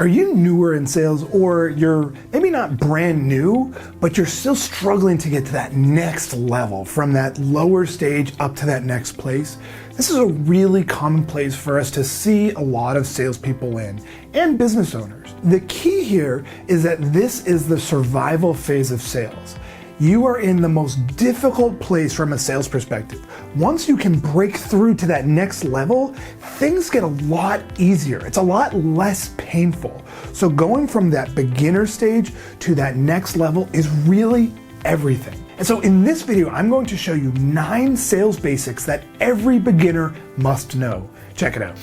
Are you newer in sales, or you're maybe not brand new, but you're still struggling to get to that next level, from that lower stage up to that next place? This is a really common place for us to see a lot of salespeople in, and business owners. The key here is that this is the survival phase of sales. You are in the most difficult place from a sales perspective. Once you can break through to that next level, things get a lot easier. It's a lot less painful. So going from that beginner stage to that next level is really everything. And so in this video, I'm going to show you 9 sales basics that every beginner must know. Check it out.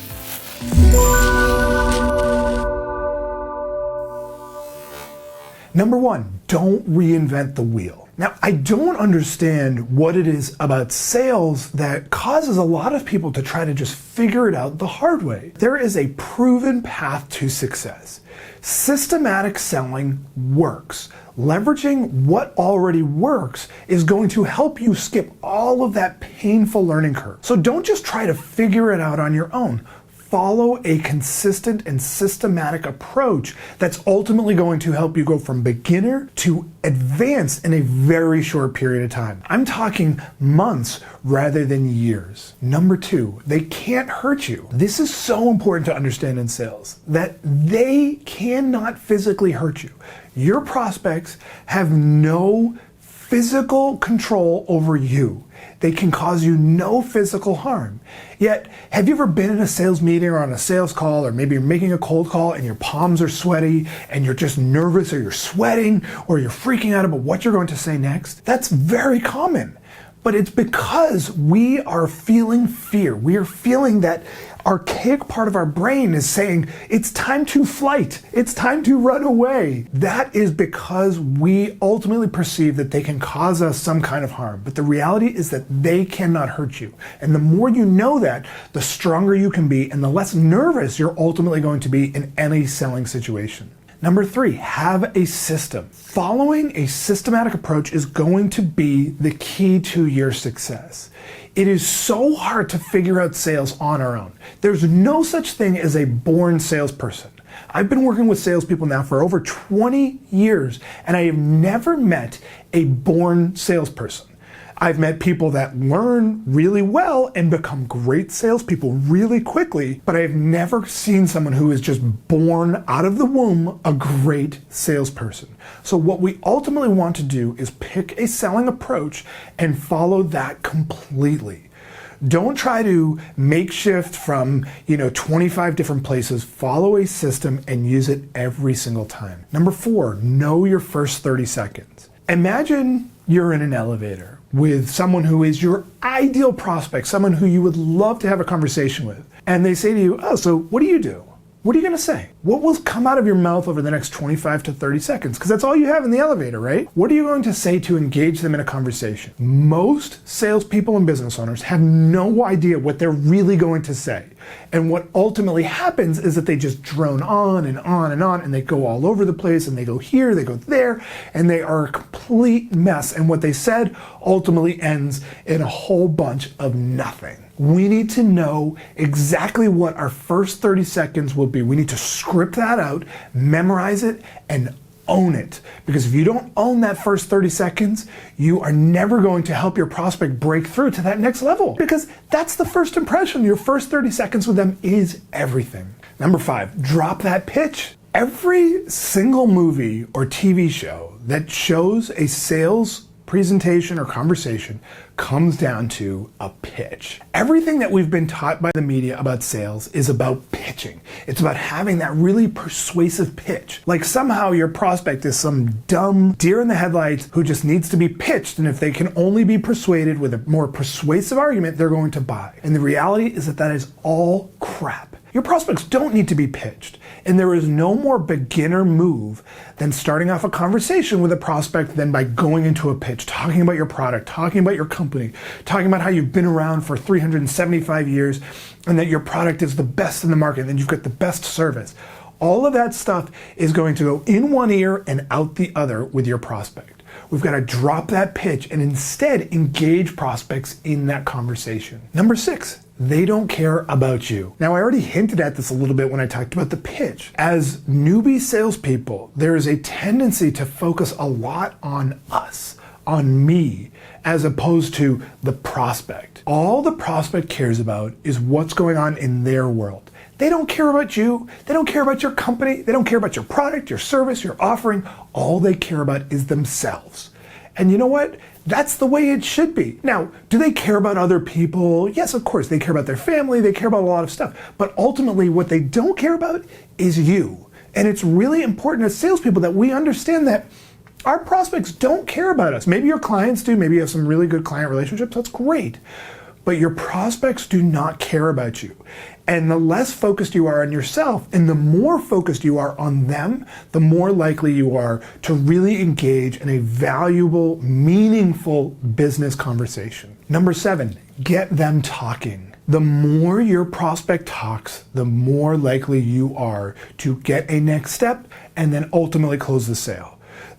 Number 1, don't reinvent the wheel. Now, I don't understand what it is about sales that causes a lot of people to try to just figure it out the hard way. There is a proven path to success. Systematic selling works. Leveraging what already works is going to help you skip all of that painful learning curve. So don't just try to figure it out on your own. Follow a consistent and systematic approach that's ultimately going to help you go from beginner to advanced in a very short period of time. I'm talking months rather than years. Number 2, they can't hurt you. This is so important to understand in sales, that they cannot physically hurt you. Your prospects have no physical control over you. They can cause you no physical harm. Yet, have you ever been in a sales meeting or on a sales call, or maybe you're making a cold call and your palms are sweaty and you're just nervous, or you're sweating, or you're freaking out about what you're going to say next? That's very common. But it's because we are feeling fear. We are feeling that archaic part of our brain is saying, it's time to flight, it's time to run away. That is because we ultimately perceive that they can cause us some kind of harm. But the reality is that they cannot hurt you. And the more you know that, the stronger you can be and the less nervous you're ultimately going to be in any selling situation. Number 3, have a system. Following a systematic approach is going to be the key to your success. It is so hard to figure out sales on our own. There's no such thing as a born salesperson. I've been working with salespeople now for over 20 years, and I have never met a born salesperson. I've met people that learn really well and become great salespeople really quickly, but I've never seen someone who is just born out of the womb a great salesperson. So what we ultimately want to do is pick a selling approach and follow that completely. Don't try to makeshift from 25 different places. Follow a system and use it every single time. Number 4, know your first 30 seconds. Imagine you're in an elevator with someone who is your ideal prospect, someone who you would love to have a conversation with. And they say to you, oh, so what do you do? What are you going to say? What will come out of your mouth over the next 25 to 30 seconds? Because that's all you have in the elevator, right? What are you going to say to engage them in a conversation? Most salespeople and business owners have no idea what they're really going to say. And what ultimately happens is that they just drone on and on and on, and they go all over the place, and they go here, they go there, and they are a complete mess. And what they said ultimately ends in a whole bunch of nothing. We need to know exactly what our first 30 seconds will be. We need to script that out, memorize it, and own it. Because if you don't own that first 30 seconds, you are never going to help your prospect break through to that next level. Because that's the first impression. Your first 30 seconds with them is everything. Number 5, drop that pitch. Every single movie or TV show that shows a sales presentation or conversation comes down to a pitch. Everything that we've been taught by the media about sales is about pitching. It's about having that really persuasive pitch. Like somehow your prospect is some dumb deer in the headlights who just needs to be pitched, and if they can only be persuaded with a more persuasive argument, they're going to buy. And the reality is that that is all crap. Your prospects don't need to be pitched. And there is no more beginner move than starting off a conversation with a prospect than by going into a pitch, talking about your product, talking about your company, talking about how you've been around for 375 years and that your product is the best in the market and you've got the best service. All of that stuff is going to go in one ear and out the other with your prospect. We've got to drop that pitch and instead engage prospects in that conversation. Number 6, They don't care about you. Now, I already hinted at this a little bit when I talked about the pitch. As newbie salespeople, there is a tendency to focus a lot on us, on me, as opposed to the prospect. All the prospect cares about is what's going on in their world. They don't care about you. They don't care about your company. They don't care about your product, your service, your offering. All they care about is themselves. And you know what? That's the way it should be. Now, do they care about other people? Yes, of course. They care about their family. They care about a lot of stuff. But ultimately, what they don't care about is you. And it's really important as salespeople that we understand that our prospects don't care about us. Maybe your clients do. Maybe you have some really good client relationships. That's great. But your prospects do not care about you. And the less focused you are on yourself and the more focused you are on them, the more likely you are to really engage in a valuable, meaningful business conversation. Number 7, get them talking. The more your prospect talks, the more likely you are to get a next step and then ultimately close the sale.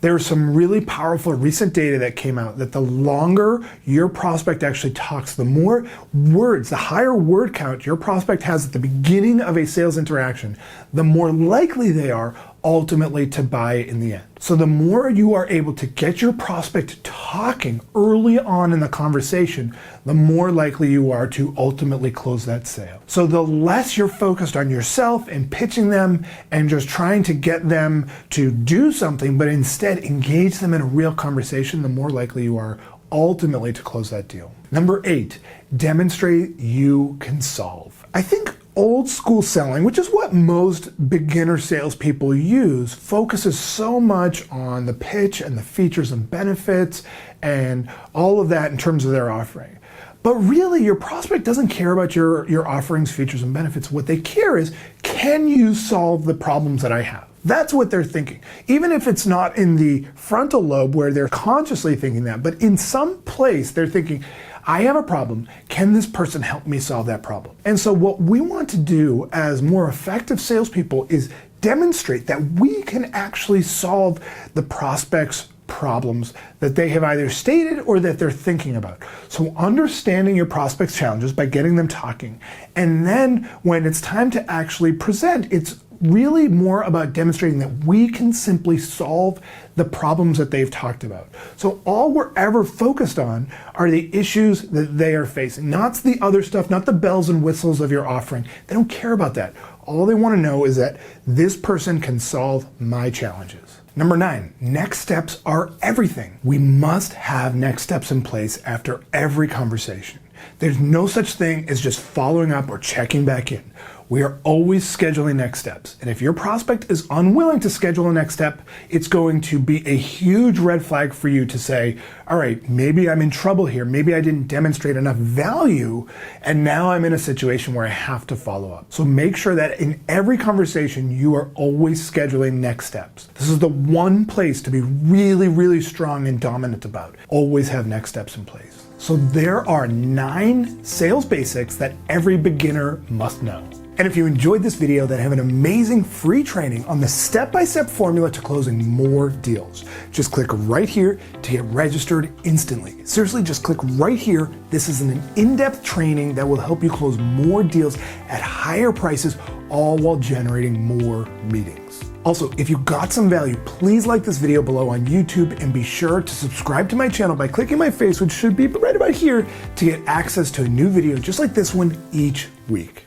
There's some really powerful recent data that came out that the longer your prospect actually talks, the more words, the higher word count your prospect has at the beginning of a sales interaction, the more likely they are ultimately to buy in the end. So the more you are able to get your prospect talking early on in the conversation, the more likely you are to ultimately close that sale. So the less you're focused on yourself and pitching them and just trying to get them to do something, but instead engage them in a real conversation, the more likely you are ultimately to close that deal. Number 8, demonstrate you can solve. I think old school selling, which is what most beginner salespeople use, focuses so much on the pitch and the features and benefits and all of that in terms of their offering. But really, your prospect doesn't care about your offerings, features, and benefits. What they care is, can you solve the problems that I have? That's what they're thinking. Even if it's not in the frontal lobe where they're consciously thinking that, but in some place they're thinking, I have a problem. Can this person help me solve that problem? And so what we want to do as more effective salespeople is demonstrate that we can actually solve the prospect's problems that they have either stated or that they're thinking about. So understanding your prospect's challenges by getting them talking. And then when it's time to actually present, it's really more about demonstrating that we can simply solve the problems that they've talked about. So all we're ever focused on are the issues that they are facing, not the other stuff, not the bells and whistles of your offering. They don't care about that. All they want to know is that this person can solve my challenges. Number 9, next steps are everything. We must have next steps in place after every conversation. There's no such thing as just following up or checking back in. We are always scheduling next steps. And if your prospect is unwilling to schedule a next step, it's going to be a huge red flag for you to say, all right, maybe I'm in trouble here. Maybe I didn't demonstrate enough value, and now I'm in a situation where I have to follow up. So make sure that in every conversation, you are always scheduling next steps. This is the one place to be really, really strong and dominant about. Always have next steps in place. So there are 9 sales basics that every beginner must know. And if you enjoyed this video, then I have an amazing free training on the step-by-step formula to closing more deals. Just click right here to get registered instantly. Seriously, just click right here. This is an in-depth training that will help you close more deals at higher prices, all while generating more meetings. Also, if you got some value, please like this video below on YouTube and be sure to subscribe to my channel by clicking my face, which should be right about here, to get access to a new video just like this one each week.